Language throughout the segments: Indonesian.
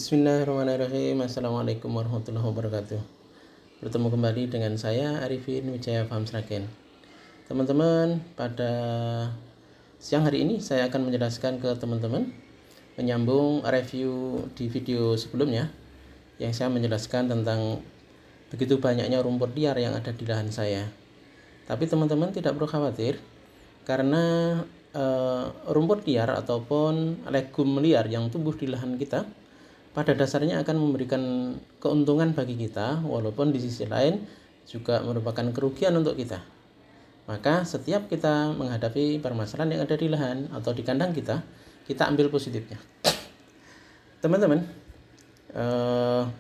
Bismillahirrahmanirrahim. Assalamualaikum warahmatullahi wabarakatuh. Bertemu kembali dengan saya Arifin Wijaya Faham Sragen. Teman-teman, pada siang hari ini saya akan menjelaskan ke teman-teman menyambung review di video sebelumnya yang saya menjelaskan tentang begitu banyaknya rumput liar yang ada di lahan saya. Tapi teman-teman tidak perlu khawatir karena rumput liar ataupun legum liar yang tumbuh di lahan kita pada dasarnya akan memberikan keuntungan bagi kita, walaupun di sisi lain juga merupakan kerugian untuk kita. Maka setiap kita menghadapi permasalahan yang ada di lahan atau di kandang kita ambil positifnya. Teman-teman,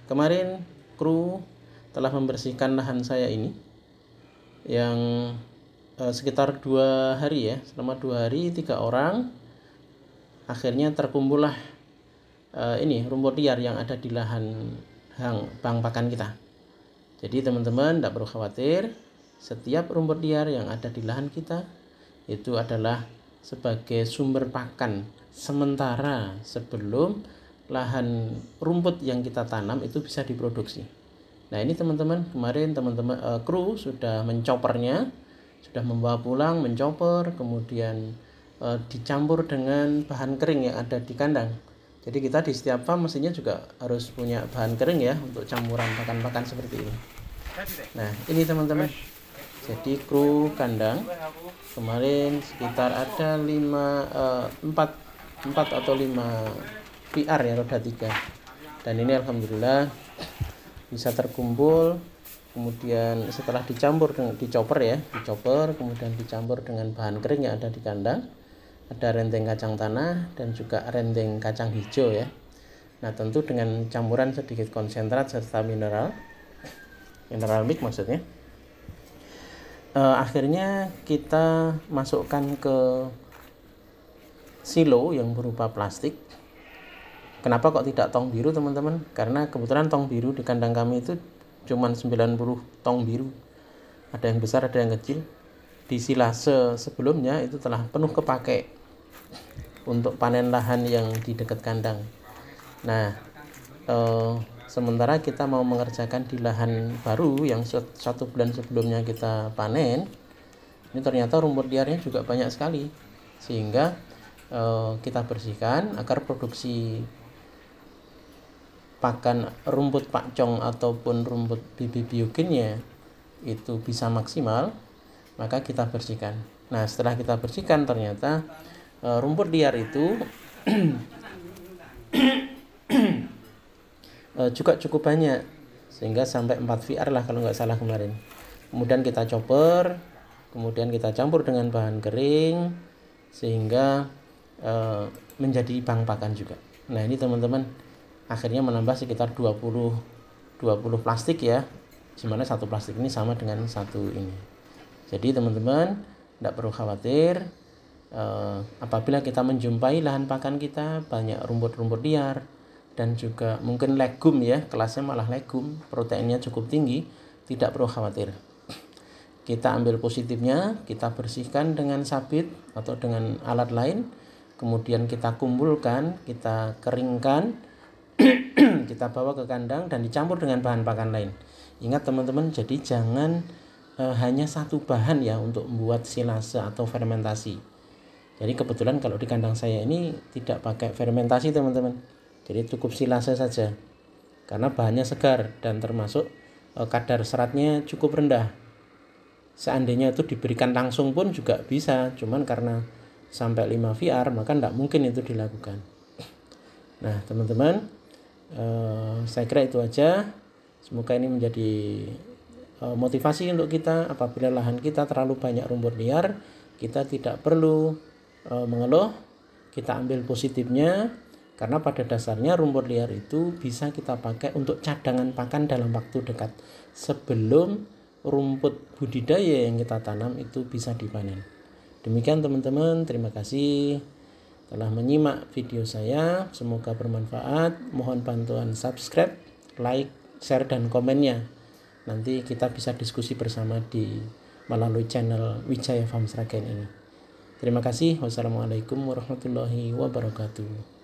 kemarin kru telah membersihkan lahan saya ini yang sekitar 2 hari ya, selama 2 hari 3 orang akhirnya terkumpullah ini rumput liar yang ada di lahan bang pakan kita. Jadi teman-teman tidak perlu khawatir, setiap rumput liar yang ada di lahan kita itu adalah sebagai sumber pakan sementara sebelum lahan rumput yang kita tanam itu bisa diproduksi. Nah ini teman-teman, kemarin teman-teman kru sudah mencopernya, sudah membawa pulang, mencoper, kemudian dicampur dengan bahan kering yang ada di kandang. Jadi kita di setiap farm mestinya juga harus punya bahan kering ya untuk campuran pakan-pakan seperti ini. Nah ini teman-teman, jadi kru kandang kemarin sekitar ada 4 atau 5 VR ya, roda 3. Dan ini alhamdulillah bisa terkumpul. Kemudian setelah dicampur dengan dicoper, kemudian dicampur dengan bahan kering yang ada di kandang. Ada renteng kacang tanah dan juga renteng kacang hijau ya. Nah tentu dengan campuran sedikit konsentrat serta mineral mix maksudnya. Akhirnya kita masukkan ke silo yang berupa plastik. Kenapa kok tidak tong biru teman-teman? Karena kebetulan tong biru di kandang kami itu cuman 90 tong biru. Ada yang besar, ada yang kecil. Di silase sebelumnya itu telah penuh kepake untuk panen lahan yang di dekat kandang. Nah, sementara kita mau mengerjakan di lahan baru yang 1 bulan sebelumnya kita panen, ini ternyata rumput liarnya juga banyak sekali, sehingga kita bersihkan agar produksi pakan rumput pakcong ataupun rumput bibi biogennya itu bisa maksimal, maka kita bersihkan. Nah setelah kita bersihkan ternyata rumput liar itu juga cukup banyak, sehingga sampai 4 VR lah kalau nggak salah kemarin. Kemudian kita chopper, kemudian kita campur dengan bahan kering sehingga menjadi bang pakan juga. Nah ini teman-teman, akhirnya menambah sekitar 20 plastik ya, dimana 1 plastik ini sama dengan 1 ini. Jadi teman-teman tidak perlu khawatir, apabila kita menjumpai lahan pakan kita banyak rumput-rumput liar dan juga mungkin legum ya, kelasnya malah legum, proteinnya cukup tinggi, tidak perlu khawatir. Kita ambil positifnya, kita bersihkan dengan sabit atau dengan alat lain, kemudian kita kumpulkan, kita keringkan, kita bawa ke kandang dan dicampur dengan bahan pakan lain. Ingat teman-teman, jadi jangan hanya 1 bahan ya untuk membuat silase atau fermentasi. Jadi kebetulan kalau di kandang saya ini tidak pakai fermentasi teman-teman, jadi cukup silase saja karena bahannya segar dan termasuk kadar seratnya cukup rendah. Seandainya itu diberikan langsung pun juga bisa, cuman karena sampai 5 VR maka tidak mungkin itu dilakukan. Nah teman-teman, saya kira itu aja. Semoga ini menjadi motivasi untuk kita. Apabila lahan kita terlalu banyak rumput liar, kita tidak perlu mengeluh, kita ambil positifnya, karena pada dasarnya rumput liar itu bisa kita pakai untuk cadangan pakan dalam waktu dekat sebelum rumput budidaya yang kita tanam itu bisa dipanen. Demikian teman-teman, terima kasih telah menyimak video saya, semoga bermanfaat. Mohon bantuan subscribe, like, share dan komennya. Nanti kita bisa diskusi bersama melalui channel Wijaya Faham Sragen ini. Terima kasih. Wassalamualaikum warahmatullahi wabarakatuh.